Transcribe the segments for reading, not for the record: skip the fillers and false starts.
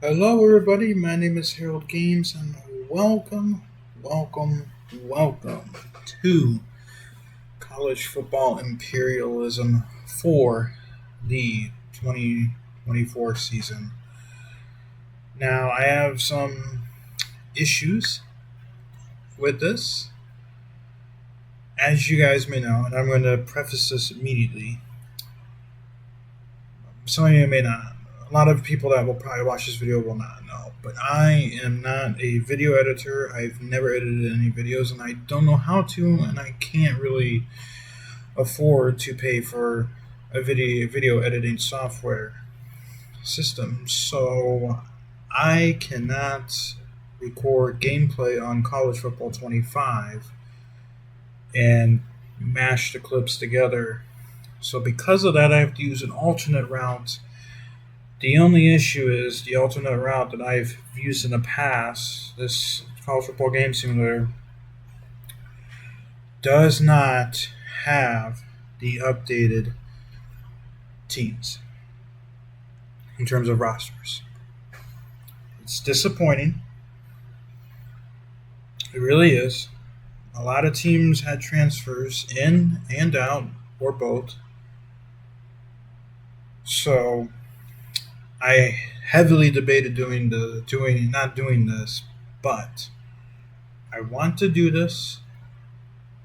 Hello, everybody. My name is Harold Games, and welcome, welcome, welcome to College Football Imperialism for the 2024 season. Now, I have some issues with this, as you guys may know, and I'm going to preface this immediately. Some of you may not. A lot of people that will probably watch this video will not know, but I am not a video editor. I've never edited any videos, and I don't know how to, and I can't really afford to pay for a video editing software system. So I cannot record gameplay on College Football 25 and mash the clips together. So because of that, I have to use an alternate route. The only issue is the alternate route that I've used in the past, this college football game simulator, does not have the updated teams in terms of rosters. It's disappointing. It really is. A lot of teams had transfers in and out, or both. So I heavily debated not doing this, but I want to do this.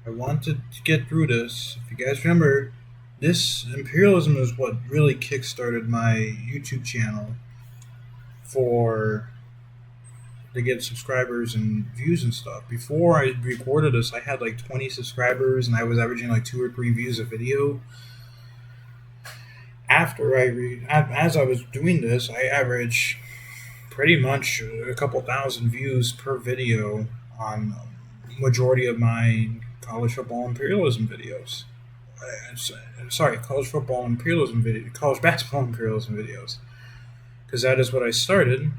I want to get through this. If you guys remember, this imperialism is what really kickstarted my YouTube channel for to get subscribers and views and stuff. Before I recorded this, I had like 20 subscribers and I was averaging like 2 or 3 views a video. As I was doing this, I averaged pretty much a couple thousand views per video on majority of my college football imperialism videos. Sorry, college football imperialism video, college basketball imperialism videos, because that is what I started,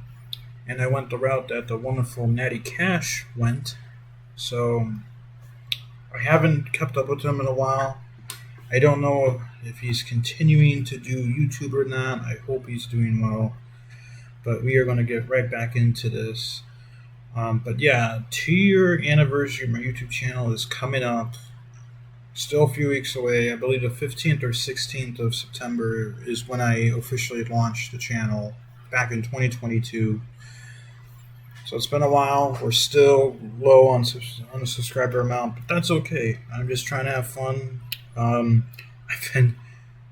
and I went the route that the wonderful Natty Cash went. So I haven't kept up with him in a while. I don't know if he's continuing to do YouTube or not. I hope he's doing well. But we are going to get right back into this. But yeah, 2-year anniversary of my YouTube channel is coming up. Still a few weeks away. I believe the 15th or 16th of September is when I officially launched the channel back in 2022. So it's been a while. We're still low on the subscriber amount, but that's okay. I'm just trying to have fun. I've been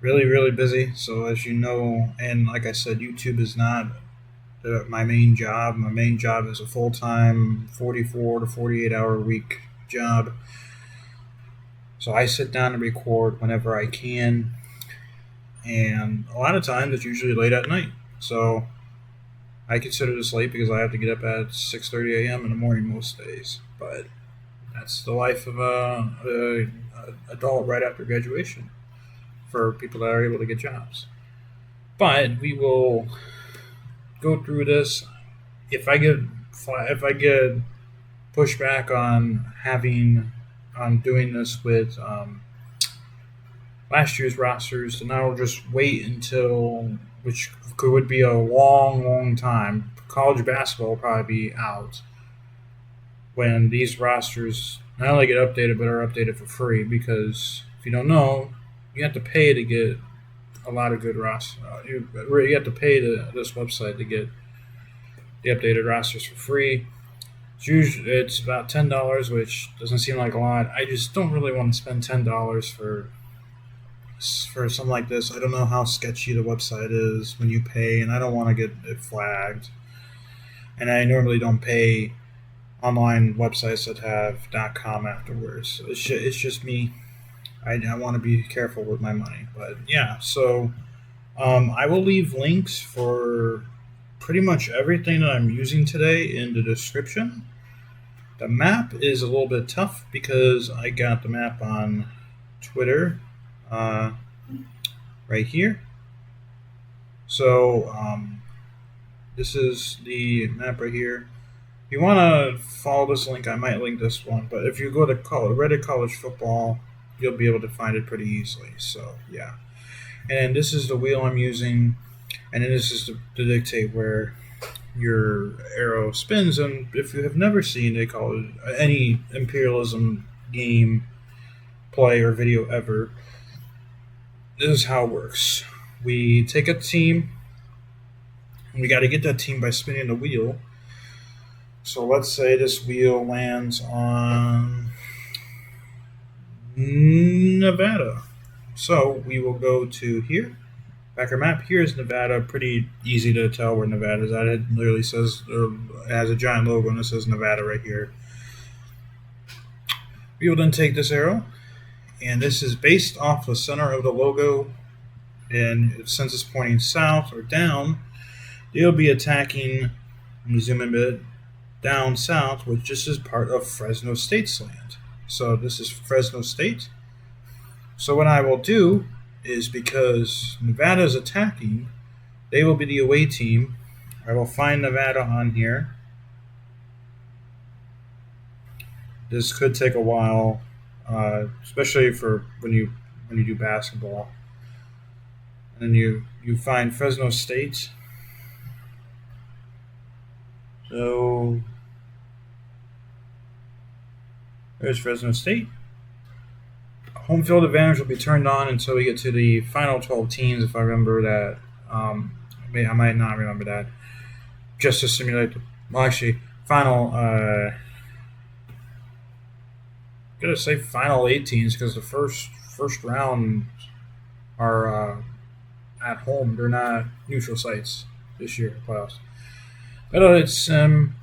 really, really busy. So as you know, and like I said, YouTube is not my main job. My main job is a full-time 44 to 48 hour a week job. So I sit down and record whenever I can, and a lot of times it's usually late at night. So I consider this late because I have to get up at 6:30 a.m. in the morning most days. But that's the life of a adult right after graduation for people that are able to get jobs. But we will go through this. If I get pushback on doing this with last year's rosters, then I will just wait until, which would be a long, long time. College basketball will probably be out when these rosters not only get updated but are updated for free. Because if you don't know, you have to pay to get a lot of good rosters. You have to pay to this website to get the updated rosters for free. It's about $10, which doesn't seem like a lot. I just don't really want to spend $10 for something like this. I don't know how sketchy the website is when you pay, and I don't want to get it flagged. And I normally don't pay online websites that have .com afterwards. So it's just me. I want to be careful with my money. But yeah, so I will leave links for pretty much everything that I'm using today in the description. The map is a little bit tough because I got the map on Twitter right here. So this is the map right here. If you want to follow this link, I might link this one. But if you go to Reddit College Football, you'll be able to find it pretty easily. So yeah. And this is the wheel I'm using. And then this is to dictate where your arrow spins. And if you have never seen any imperialism game, play, or video ever, this is how it works. We take a team, and we got to get that team by spinning the wheel. So let's say this wheel lands on Nevada. So we will go to here. Backer map. Here's Nevada. Pretty easy to tell where Nevada is at. It literally says, it has a giant logo and it says Nevada right here. We will then take this arrow, and this is based off the center of the logo. And since it's pointing south or down, they'll be attacking. Let me zoom in a bit. Down south, which just is part of Fresno State's land. So this is Fresno State. So what I will do is, because Nevada is attacking, they will be the away team. I will find Nevada on here. This could take a while, especially for when you do basketball. And then you find Fresno State. So there's Fresno State. Home field advantage will be turned on until we get to the final 12 teams, if I remember that. I might not remember that. Just to simulate final. Gotta say final 8 teams, because the first round are at home. They're not neutral sites this year playoffs. But it's and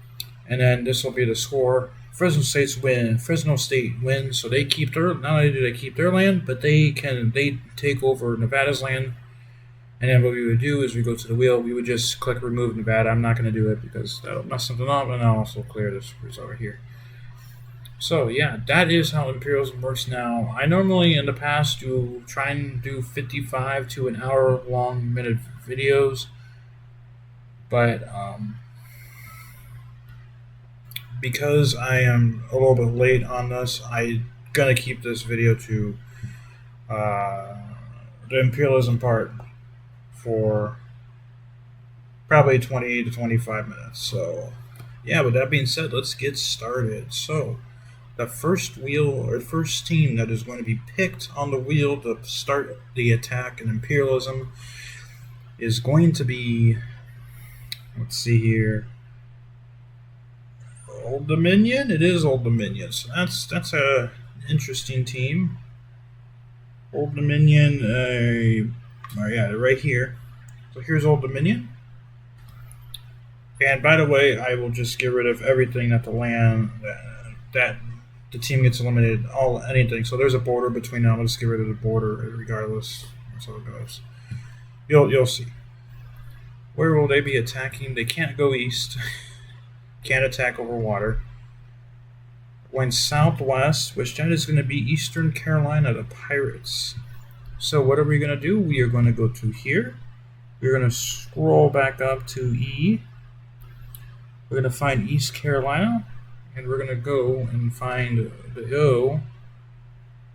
then this will be the score. Fresno State wins, so they keep their. Not only do they keep their land, but they take over Nevada's land. And then what we would do is we go to the wheel. We would just click remove Nevada. I'm not going to do it because that'll mess something up, and I'll also clear this over here. So yeah, that is how imperialism works now. I normally in the past try and do 55 to an hour long minute videos, but because I am a little bit late on this, I'm gonna keep this video to the imperialism part for probably 20 to 25 minutes. So yeah, with that being said, let's get started. So the first team that is going to be picked on the wheel to start the attack in imperialism is going to be, let's see here, Old Dominion. It is Old Dominion, so that's a interesting team. Old Dominion, right here. So here's Old Dominion. And by the way, I will just get rid of everything that that the team gets eliminated, anything. So there's a border between them. I'll just get rid of the border regardless. That's how it goes. You'll see. Where will they be attacking? They can't go east. Can't attack over water. Went southwest, which that is going to be Eastern Carolina, the Pirates. So what are we going to do? We are going to go to here. We're going to scroll back up to E. We're going to find East Carolina, and we're going to go and find the O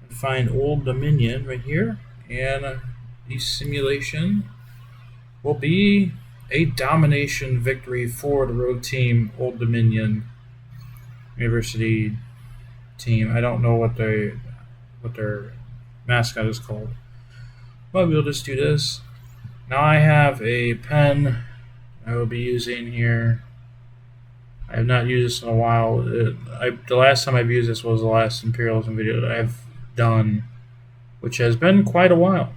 and find Old Dominion right here. And the simulation will be a domination victory for the road team, Old Dominion University team. I don't know what their mascot is called, but we'll just do this. Now I have a pen I will be using here. I have not used this in a while. The last time I've used this was the last imperialism video that I've done, which has been quite a while.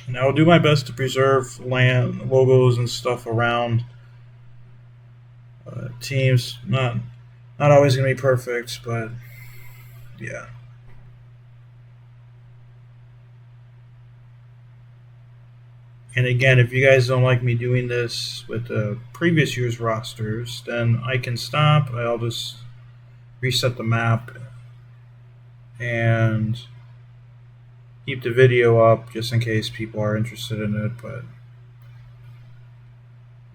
And I will do my best to preserve land logos and stuff around teams. Not always going to be perfect, but yeah. And again, if you guys don't like me doing this with the previous year's rosters, then I can stop. I'll just reset the map and keep the video up just in case people are interested in it. But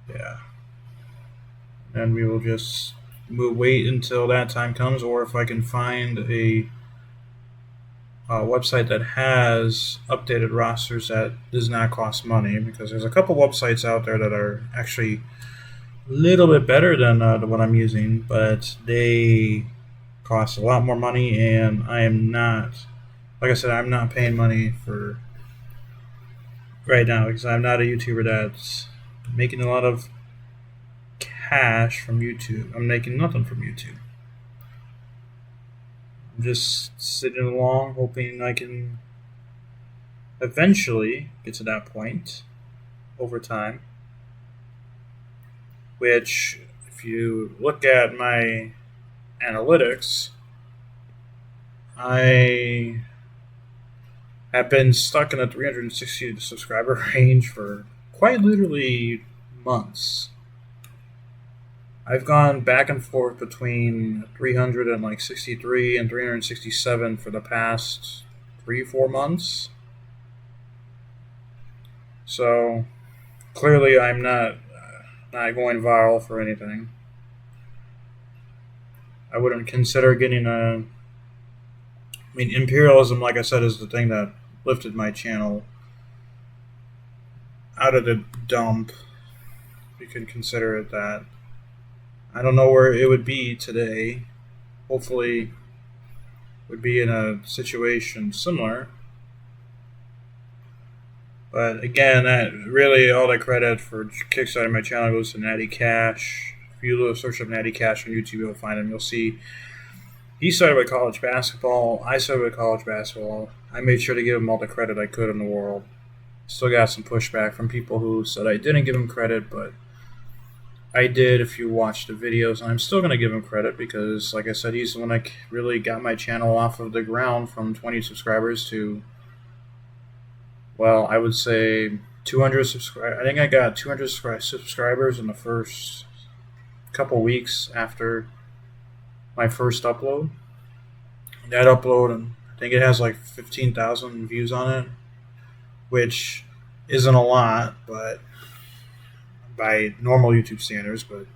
yeah, and we will just wait until that time comes, or if I can find a website that has updated rosters that does not cost money, because there's a couple websites out there that are actually a little bit better than the one I'm using, but they cost a lot more money, and I am not. Like I said, I'm not paying money for right now because I'm not a YouTuber that's making a lot of cash from YouTube. I'm making nothing from YouTube. I'm just sitting along, hoping I can eventually get to that point over time. Which, if you look at my analytics, I have been stuck in the 360 subscriber range for quite literally months. I've gone back and forth between 363 and 367 for the past 3-4 months. So clearly, I'm not going viral for anything. I wouldn't consider getting a. I mean, imperialism, like I said, is the thing that lifted my channel out of the dump. You can consider it that. I don't know where it would be today. Hopefully, would be in a situation similar. But again, that really all the credit for kickstarting my channel goes to Natty Cash. If you search up Natty Cash on YouTube, you'll find him. You'll see he started with college basketball. I started with college basketball. I made sure to give him all the credit I could in the world. Still got some pushback from people who said I didn't give him credit, but I did if you watch the videos. And I'm still going to give him credit because, like I said, he's the one that really got my channel off of the ground from 20 subscribers to, well, I would say 200 subscribers. I think I got 200 subscribers in the first couple weeks after my first upload. That upload, and I think it has like 15,000 views on it, which isn't a lot, but by normal YouTube standards, but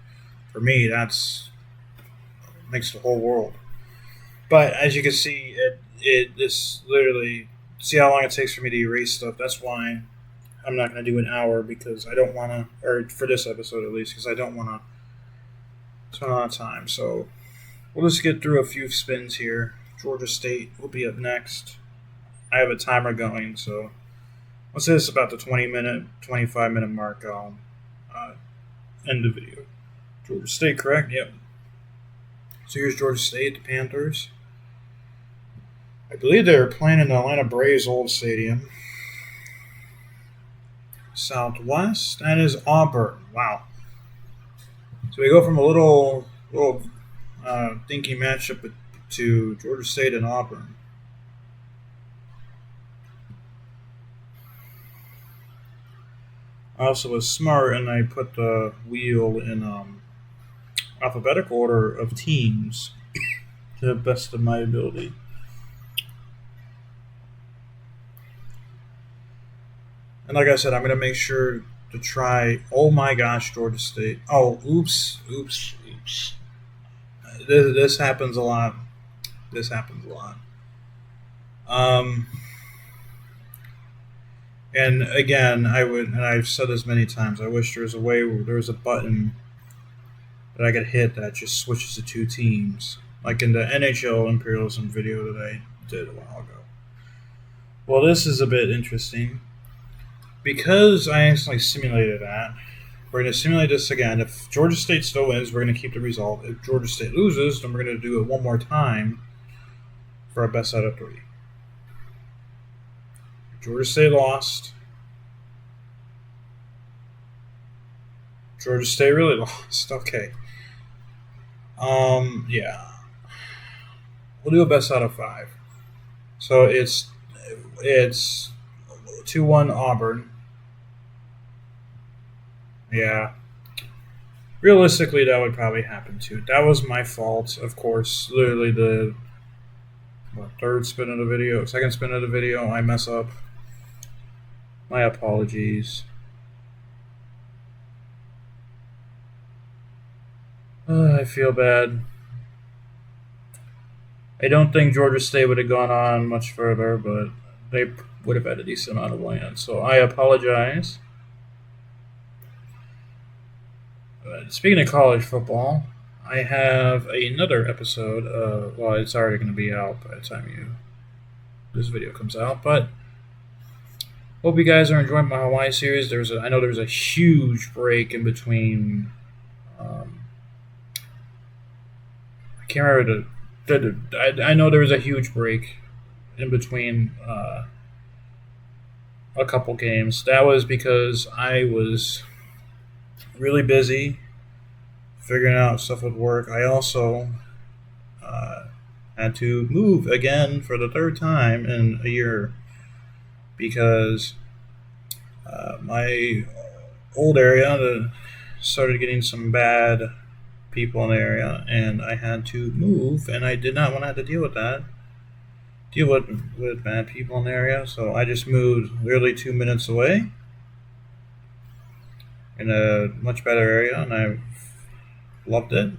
for me, that's makes the whole world. But as you can see, this literally see how long it takes for me to erase stuff. That's why I'm not going to do an hour because I don't want to, or for this episode at least, because I don't want to spend a lot of time. So we'll just get through a few spins here. Georgia State will be up next. I have a timer going, so once this about the 25-minute mark, I'll end the video. Georgia State, correct? Yep. So here's Georgia State, the Panthers. I believe they're playing in the Atlanta Braves old stadium. Southwest, that is Auburn. Wow. So we go from a little dinky matchup to Georgia State and Auburn. I also was smart and I put the wheel in alphabetical order of teams to the best of my ability. And like I said, I'm going to make sure to try. Oh my gosh, Georgia State. Oh, oops. This happens a lot. And again, and I've said this many times, I wish there was a way where there was a button that I could hit that just switches the two teams, like in the NHL Imperialism video that I did a while ago. Well, this is a bit interesting because I actually simulated that. We're going to simulate this again. If Georgia State still wins, we're going to keep the result. If Georgia State loses, then we're going to do it one more time for a best out of 3. Georgia State lost. Georgia State really lost. Okay. Yeah. We'll do a best out of 5. So it's 2-1 Auburn. Yeah. Realistically, that would probably happen too. That was my fault, of course. Literally the second spin of the video, I mess up. My apologies. I feel bad. I don't think Georgia State would have gone on much further, but they would have had a decent amount of land. So I apologize. Speaking of college football, I have another episode. Well, it's already going to be out by the time this video comes out, but hope you guys are enjoying my Hawaii series. I know there was a huge break in between. Um, I can't remember I know there was a huge break in between a couple games. That was because I was really busy figuring out stuff with work. I also uh, had to move again for the third time in a year because my old area started getting some bad people in the area, and I had to move, and I did not want to have to deal with that. Deal with bad people in the area, so I just moved literally 2 minutes away in a much better area, and I loved it.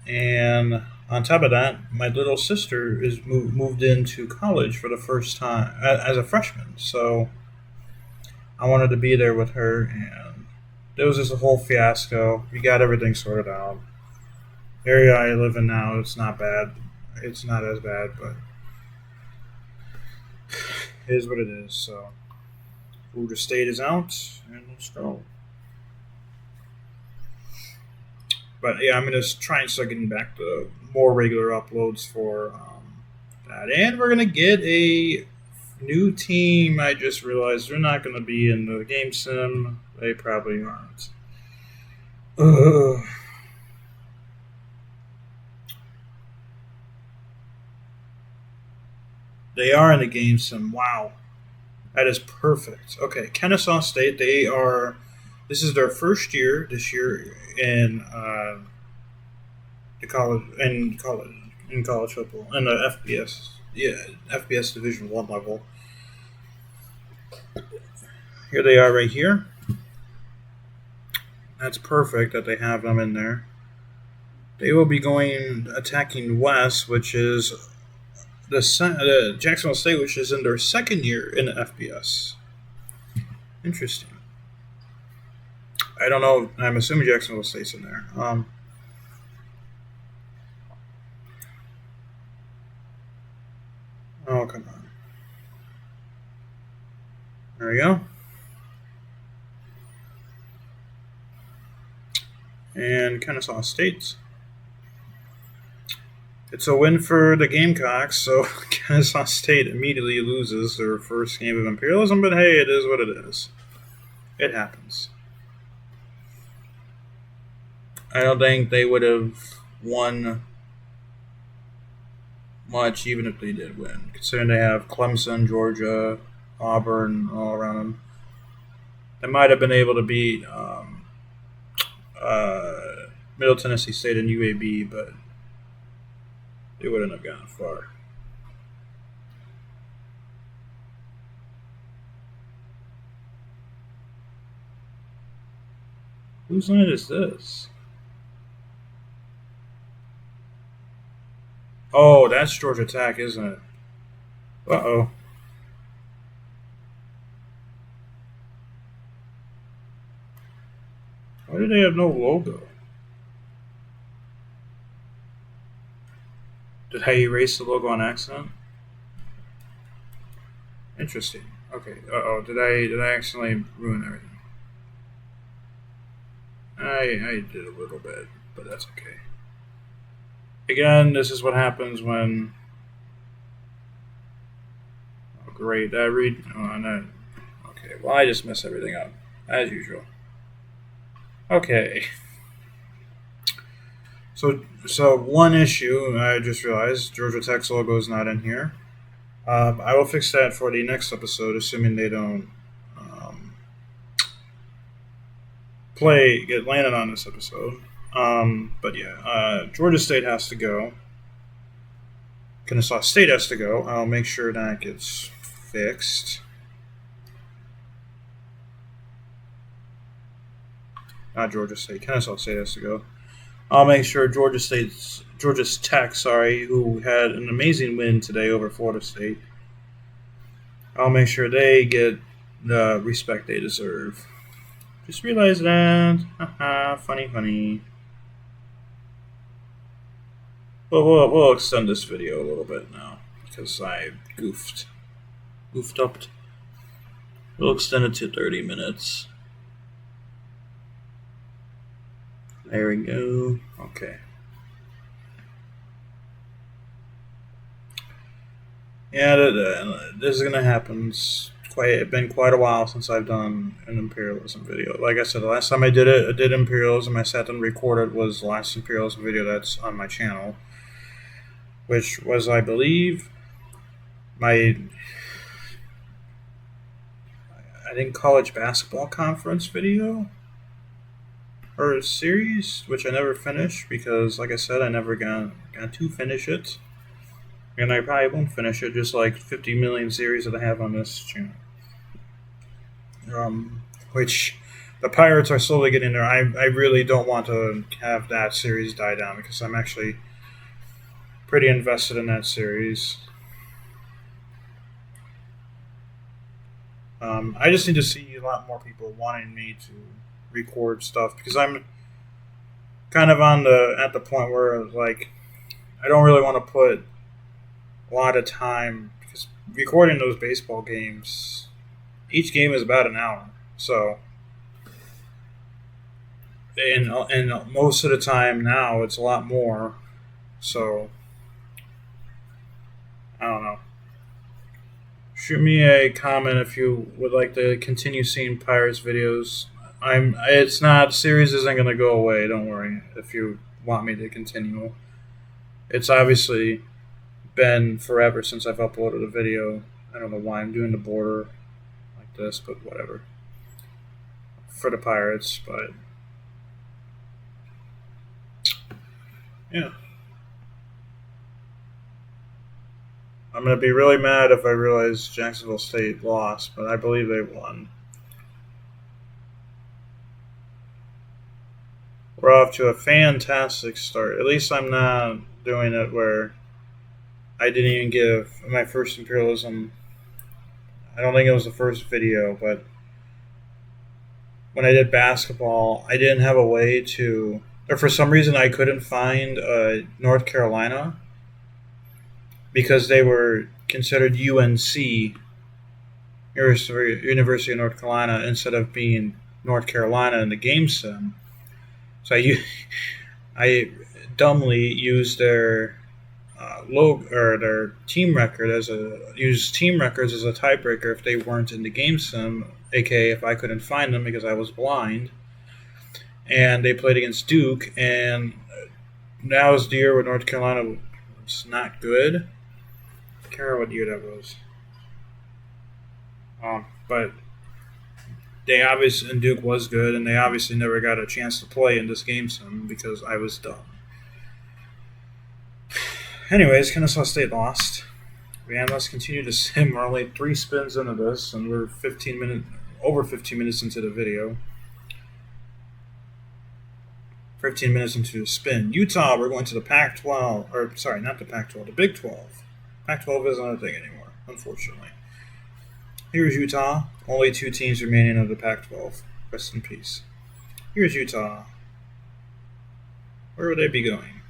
And on top of that, my little sister is moved into college for the first time as a freshman. So I wanted to be there with her, and it was just a whole fiasco. We got everything sorted out. The area I live in now, it's not bad. It's not as bad, but it is what it is. So Florida State is out, and let's go. But yeah, I'm gonna try and start getting back to more regular uploads for that, and we're gonna get a new team. I just realized they're not gonna be in the game sim. They probably aren't. Ugh. They are in the game sim. Wow, that is perfect. Okay, Kennesaw State. They are. This is their first year this year in the college football and the FBS. Yeah, FBS Division One level. Here they are right here. That's perfect that they have them in there. They will be going attacking West, which is the Jacksonville State, which is in their second year in the FBS. Interesting. I don't know. I'm assuming Jacksonville State's in there. Oh, come on. There we go. And Kennesaw State. It's a win for the Gamecocks, so Kennesaw State immediately loses their first game of Imperialism, but hey, it is what it is. It happens. I don't think they would have won much even if they did win, considering they have Clemson, Georgia, Auburn all around them. They might have been able to beat Middle Tennessee State and UAB, but they wouldn't have gone far. Whose line is this? Oh, that's Georgia Tech, isn't it? Uh-oh. Why do they have no logo? Did I erase the logo on accident? Interesting. Okay. Uh-oh. Did I accidentally ruin everything? I did a little bit, but that's okay. Again, this is what happens when. Oh, great. Did I read? Oh, no. Okay. Well, I just mess everything up as usual. Okay. So one issue I just realized Georgia Tech's logo is not in here. I will fix that for the next episode, assuming they don't get landed on this episode. But yeah, Georgia State has to go. Kennesaw State has to go. I'll make sure that gets fixed. Not Georgia State. Kennesaw State has to go. I'll make sure Georgia's Tech, who had an amazing win today over Florida State. I'll make sure they get the respect they deserve Just realized that. Haha, funny, funny. Well, we'll extend this video a little bit now because I goofed up. We'll extend it to 30 minutes. There we go. Okay. Yeah, this is gonna happen. It's been quite a while since I've done an imperialism video. Like I said, the last time I did imperialism. I sat and recorded was the last imperialism video that's on my channel, which was, I believe, my college basketball conference video or series, which I never finished because, like I said, I never got to finish it, and I probably won't finish it. Just like 50 million series that I have on this channel, which the Pirates are slowly getting there. I really don't want to have that series die down because I'm actually pretty invested in that series. I just need to see a lot more people wanting me to record stuff because I'm kind of at the point where, like, I don't really want to put a lot of time because recording those baseball games, each game is about an hour. So, and most of the time now it's a lot more. So, I don't know. Shoot me a comment if you would like to continue seeing Pirates videos. It's not, series isn't gonna go away. Don't worry. If you want me to continue, it's obviously been forever since I've uploaded a video. I don't know why I'm doing the border like this, but whatever. For the Pirates, but yeah. I'm going to be really mad if I realize Jacksonville State lost, but I believe they won. We're off to a fantastic start. At least I'm not doing it where I didn't even give my first imperialism. I don't think it was the first video, but when I did basketball, I didn't have a way to, or for some reason I couldn't find North Carolina because they were considered UNC, University of North Carolina, instead of being North Carolina in the game sim. So I dumbly used their logo or their team record used team records as a tiebreaker if they weren't in the game sim, aka if I couldn't find them because I was blind. And they played against Duke, and that was the year where North Carolina was not good. I can't remember what year that was. But they obviously, and Duke was good, and they obviously never got a chance to play in this game sim because I was dumb. Anyways, Kennesaw State lost. And let's continue to sim. We're only 3 spins into this, and we're over 15 minutes into the video. 15 minutes into the spin. Utah, we're going to the Pac-12, or sorry, not the Pac-12, the Big 12. Pac-12 isn't a thing anymore, unfortunately. Here's Utah. Only 2 teams remaining of the Pac-12. Rest in peace. Here's Utah. Where would they be going?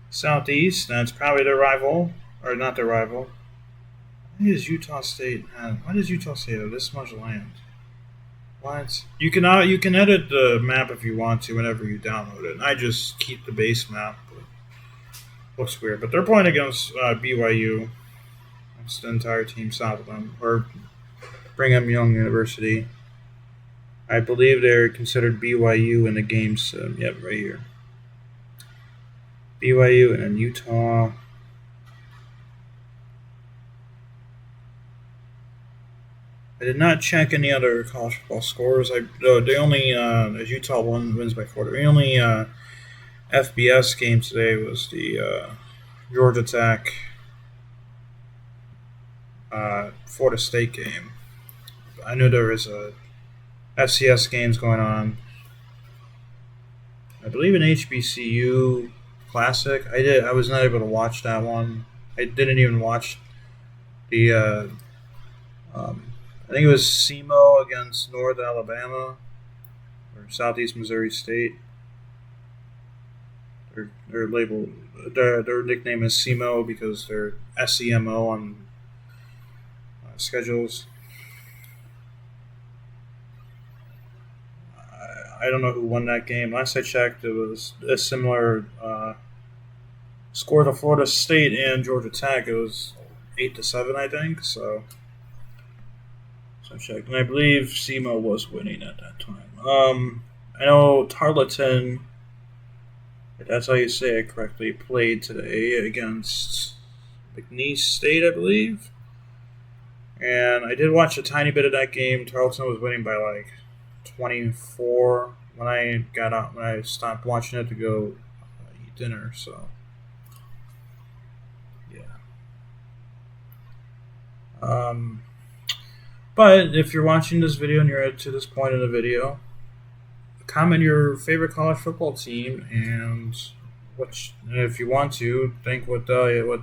Southeast. That's probably their rival, or not their rival. Why does Utah State have this much land? What? You can edit the map if you want to whenever you download it. I just keep the base map. Looks weird, but they're playing against BYU. It's the entire team south of them, or Brigham Young University. I believe they're considered BYU in the game sim. Yep, right here. BYU and then Utah. I did not check any other college football scores. They only as Utah wins by 40. The only FBS game today was the Georgia Tech Florida State game. I knew there was a FCS games going on. I believe an HBCU Classic. I was not able to watch that one. I didn't even watch the I think it was SEMO against North Alabama or Southeast Missouri State. Their label, their nickname is SEMO because they're SEMO on schedules. I don't know who won that game. Last I checked, it was a similar score to Florida State and Georgia Tech. It was 8-7, I think. So I checked, and I believe SEMO was winning at that time. I know Tarleton, if that's how you say it correctly, played today against McNeese State, I believe. And I did watch a tiny bit of that game. Tarleton was winning by like 24 when I got out. When I stopped watching it to go eat dinner. So yeah. But if you're watching this video and you're to this point in the video, comment your favorite college football team and if you want to, think what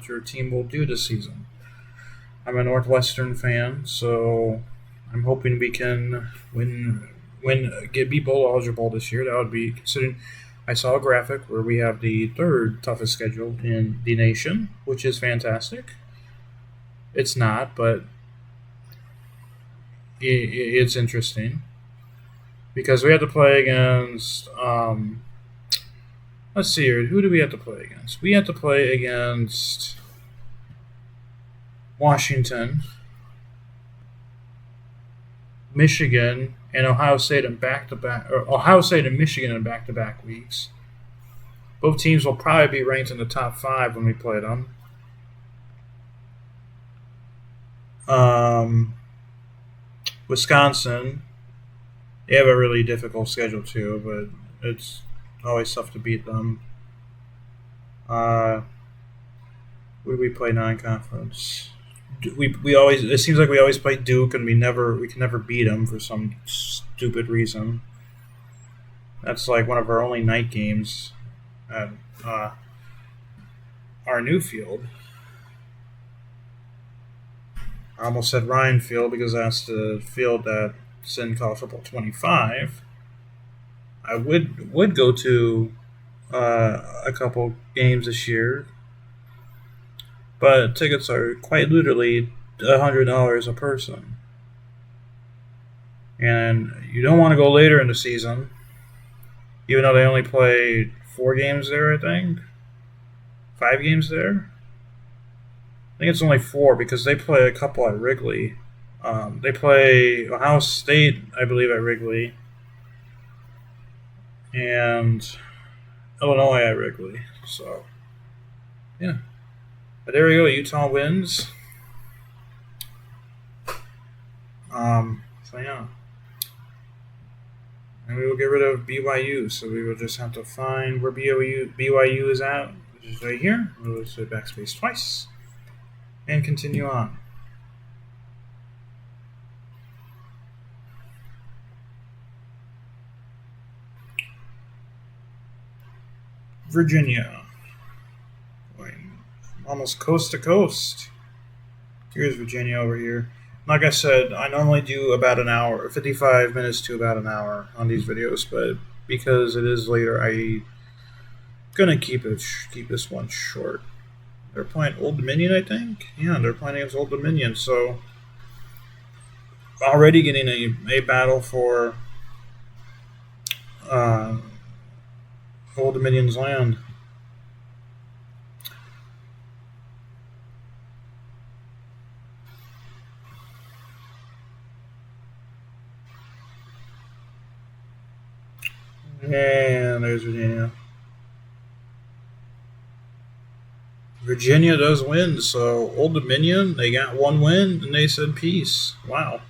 your team will do this season. I'm a Northwestern fan, so I'm hoping we can be bowl eligible this year. That would be, considering I saw a graphic where we have the third toughest schedule in the nation, which is fantastic. It's not, but it's interesting because we have to play against. Let's see here. Who do we have to play against? We have to play against Washington, Michigan, and Ohio State in Ohio State and Michigan in back-to-back weeks. Both teams will probably be ranked in the top 5 when we play them. Wisconsin, they have a really difficult schedule too, but it's always tough to beat them. Who do we play non-conference? We always, it seems like we always play Duke, and we can never beat them for some stupid reason. That's like one of our only night games at our new field. I almost said Ryan Field because that's the field that's in College Football 25. I would go to a couple games this year, but tickets are quite literally $100 a person, and you don't want to go later in the season, even though they only play 4 games there. I think 5 games there. I think it's only 4 because they play a couple at Wrigley. They play Ohio State, I believe, at Wrigley, and Illinois at Wrigley. So, yeah. But there we go. Utah wins. So, yeah. And we will get rid of BYU. So we will just have to find where BYU is at, which is right here. We'll just hit backspace twice. And continue on. Virginia. Going almost coast to coast. Here's Virginia over here. Like I said, I normally do about an hour, 55 minutes to about an hour on these videos, but because it is later, I'm gonna keep this one short. They're playing Old Dominion, I think. Yeah, they're playing against Old Dominion, so already getting a battle for Old Dominion's land. And there's Virginia. Virginia does win, so Old Dominion, they got 1 win, and they said peace. Wow.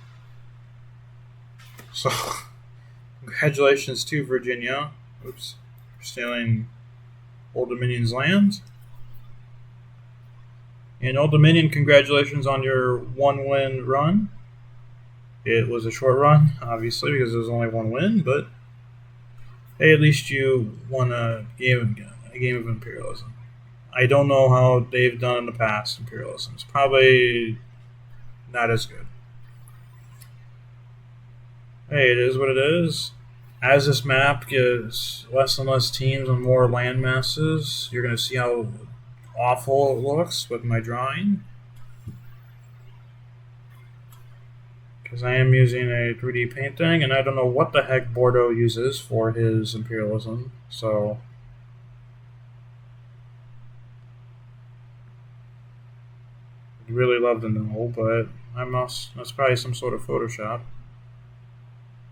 So, congratulations to Virginia. Oops. For stealing Old Dominion's land. And Old Dominion, congratulations on your 1-win run. It was a short run, obviously, because there was only 1 win, but hey, at least you won a game of Imperialism. I don't know how they've done in the past. Imperialism is probably not as good. Hey, it is what it is. As this map gets less and less teams and more land masses, you're going to see how awful it looks with my drawing. Because I am using a 3D painting, and I don't know what the heck Bordeaux uses for his imperialism. So I'd really love to know, but that's probably some sort of Photoshop,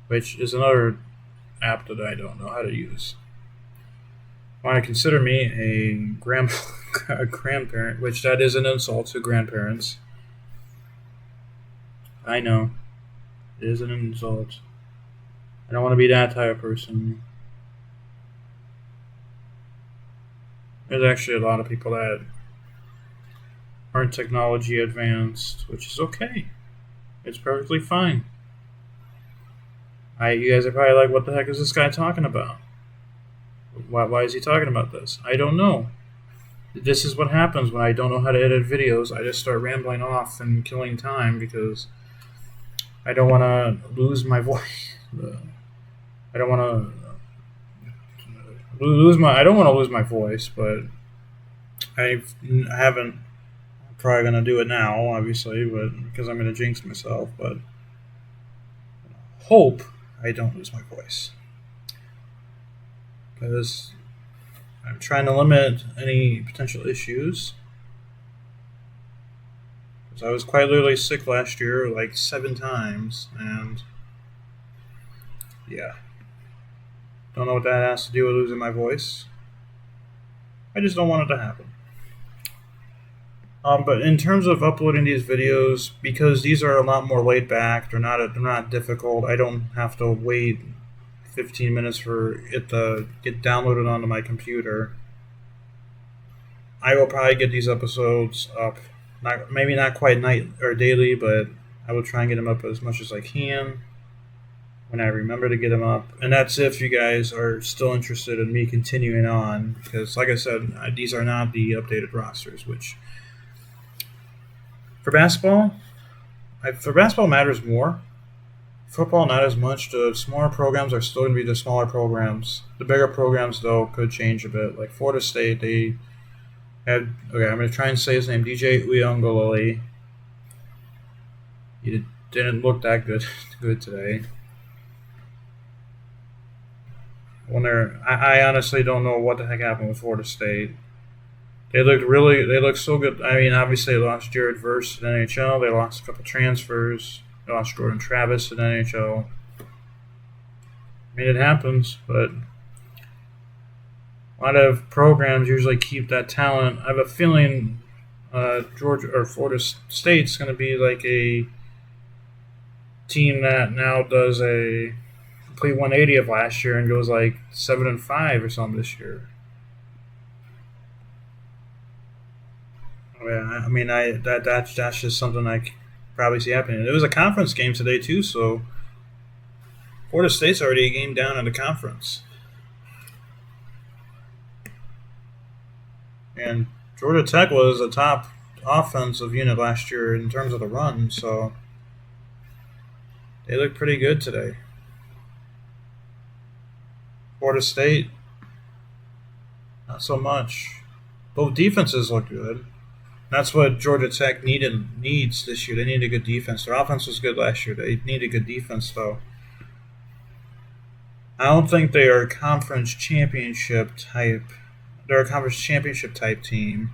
which is another app that I don't know how to use. Want to consider me a grandparent, which that is an insult to grandparents. I know, it is an insult. I don't want to be that type of person. There's actually a lot of people that aren't technology advanced, which is okay. It's perfectly fine. You guys are probably like, what the heck is this guy talking about? Why is he talking about this? I don't know. This is what happens when I don't know how to edit videos. I just start rambling off and killing time because I don't want to lose my voice. I don't want to lose my. I don't want to lose my voice, but I haven't. Probably gonna do it now, obviously, but because I'm gonna jinx myself. But hope I don't lose my voice because I'm trying to limit any potential issues. Because I was quite literally sick last year, like 7 times, and yeah, don't know what that has to do with losing my voice. I just don't want it to happen. But in terms of uploading these videos, because these are a lot more laid back, they're not difficult. I don't have to wait 15 minutes for it to get downloaded onto my computer. I will probably get these episodes up, maybe not quite night or daily, but I will try and get them up as much as I can when I remember to get them up. And that's if you guys are still interested in me continuing on, because like I said, these are not the updated rosters, which for basketball matters more. Football, not as much. The smaller programs are still going to be the smaller programs. The bigger programs, though, could change a bit. Like Florida State, they had. Okay, I'm going to try and say his name. DJ Uyunglele. He didn't look that good today. I honestly don't know what the heck happened with Florida State. They looked so good. I mean, obviously they lost Jared Verse to the NHL. They lost a couple transfers. They lost Jordan Travis to the NHL. I mean, it happens, but a lot of programs usually keep that talent. I have a feeling Georgia or Florida State's going to be like a team that now does a complete 180 of last year and goes like 7-5 or something this year. Yeah, I mean, that's just something I probably see happening. It was a conference game today too, so Florida State's already a game down in the conference, and Georgia Tech was a top offensive unit last year in terms of the run, so they look pretty good today. Florida State, not so much. Both defenses look good. That's what Georgia Tech needs this year. They need a good defense. Their offense was good last year. They need a good defense, though. I don't think they are a conference championship type. They're a conference championship type team.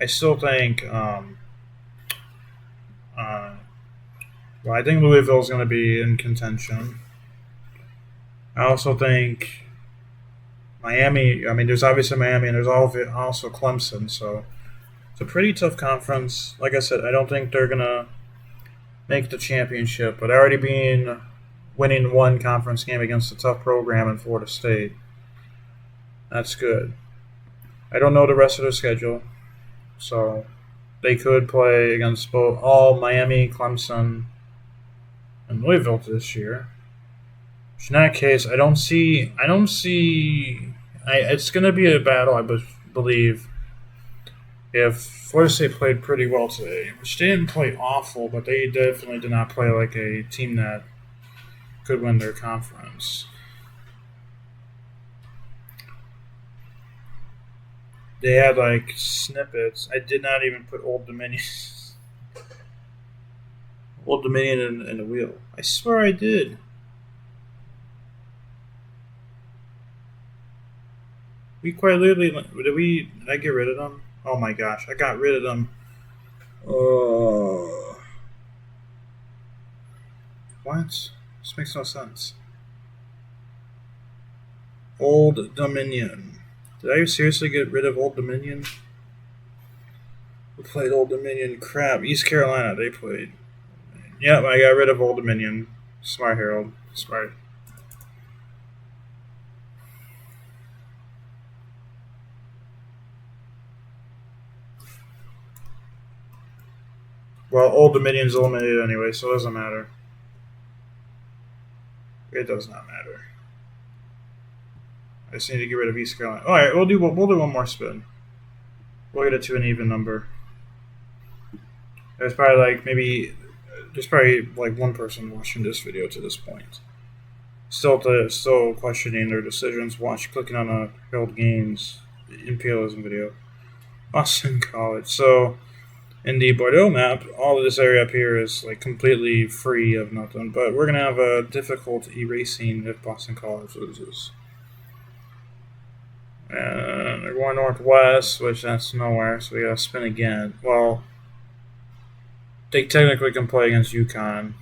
I still think. Well, I think Louisville is going to be in contention. I also think Miami. I mean, there's obviously Miami, and there's also Clemson. So it's a pretty tough conference. Like I said, I don't think they're going to make the championship, but already winning one conference game against a tough program in Florida State, that's good. I don't know the rest of their schedule, so they could play against all Miami, Clemson, and Louisville this year. In that case, I don't see. It's going to be a battle, I believe. If Florida State played pretty well today, which they didn't play awful, but they definitely did not play like a team that could win their conference. They had like snippets. I did not even put Old Dominion, Old Dominion in the wheel. I swear I did. We quite literally did I get rid of them? Oh my gosh, I got rid of them. What? This makes no sense. Old Dominion. Did I seriously get rid of Old Dominion? We played Old Dominion. Crap. East Carolina, they played. Yep, I got rid of Old Dominion. Smart, Harold. Smart. Well, Old Dominion's eliminated anyway, so it doesn't matter. It does not matter. I just need to get rid of East Carolina. All right, we'll do one more spin. We'll get it to an even number. There's probably like one person watching this video to this point. Still questioning their decisions. Clicking on a Harold Gaines Imperialism video. Boston College. So in the Bordeaux map, all of this area up here is like completely free of nothing. But we're gonna have a difficult erasing if Boston College loses. And they're going northwest, which that's nowhere, so we gotta spin again. Well, they technically can play against UConn.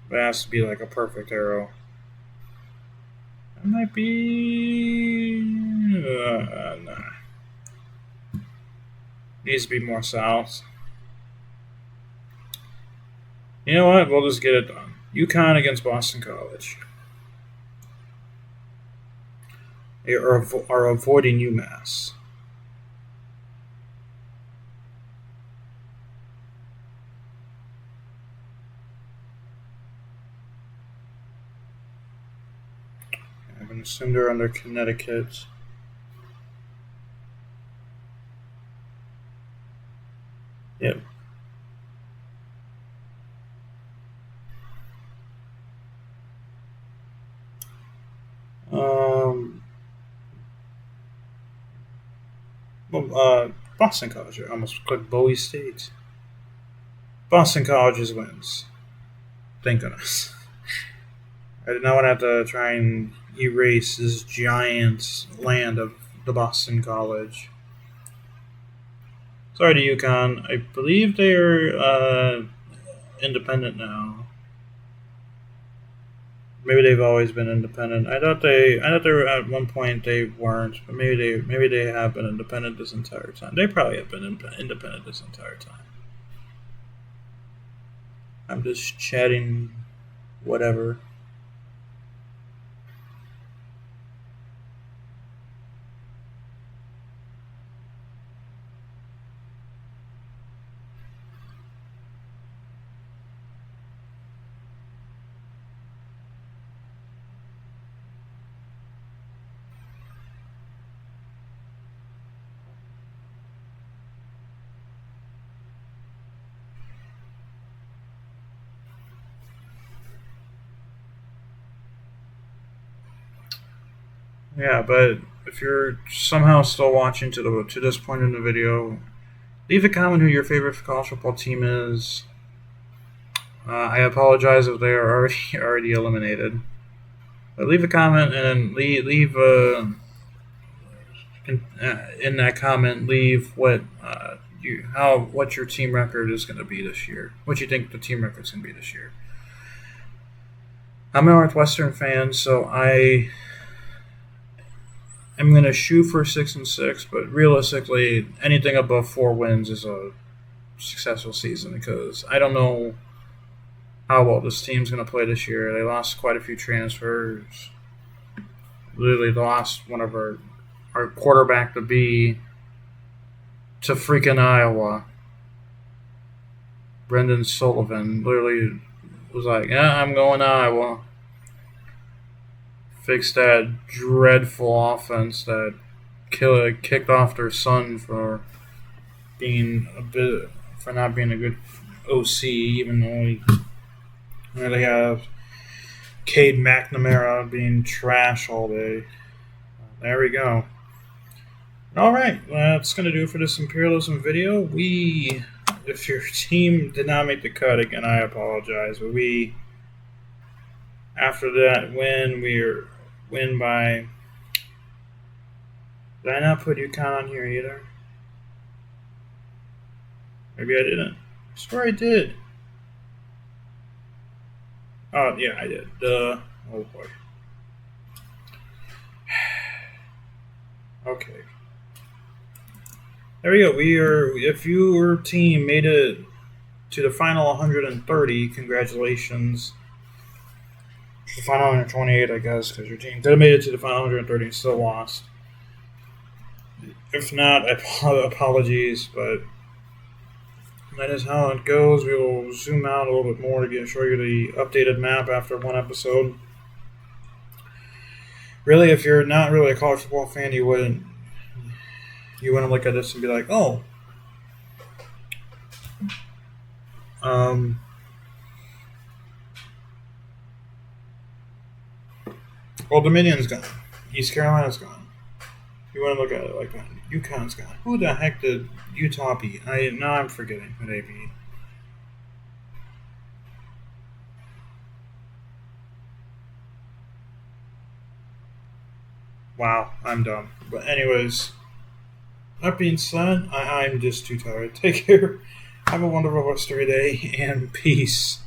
But it has to be like a perfect arrow. It might be. Nah. Needs to be more south. You know what? We'll just get it done. UConn against Boston College. They are avoiding UMass. I'm going to assume they're under Connecticut. Yep. Boston College. I almost clicked Bowie State. Boston College's wins. Thank goodness. I did not want to have to try and erase this giant land of the Boston College. Sorry to UConn. I believe they are independent now. Maybe they've always been independent. I thought they were at one point they weren't, but maybe they have been independent this entire time. They probably have been independent this entire time. I'm just chatting, whatever. Yeah, but if you're somehow still watching to this point in the video, leave a comment who your favorite college football team is. I apologize if they are already eliminated. But leave a comment and leave in that comment leave what your team record is going to be this year. What you think the team record is going to be this year. I'm a Northwestern fan, so I'm going to shoot for 6-6, but realistically, anything above 4 wins is a successful season because I don't know how well this team's going to play this year. They lost quite a few transfers. Literally lost one of our quarterback to freaking Iowa. Brendan Sullivan literally was like, yeah, I'm going to Iowa. Fixed that dreadful offense that kicked off their son for not being a good OC, even though they have Cade McNamara being trash all day. There we go. All right, that's going to do it for this imperialism video. If your team did not make the cut, again, I apologize. But after that win, win by. Did I not put UConn on here either? Maybe I didn't. I swear I did. Oh, yeah, I did. Oh, boy. Okay. There we go. If your team made it to the final 130, congratulations. The final 128, I guess, because your team could have made it to the final 130 and still lost. If not, apologies, but that is how it goes. We will zoom out a little bit more to show you the updated map after one episode. Really, if you're not really a college football fan, you wouldn't look at this and be like, oh, well, Dominion's gone. East Carolina's gone. You want to look at it like that. UConn's gone. Who the heck did Utah beat? I'm forgetting who they beat. Wow, I'm done. But anyways, that being said, I'm just too tired. Take care. Have a wonderful rest of your day, and peace.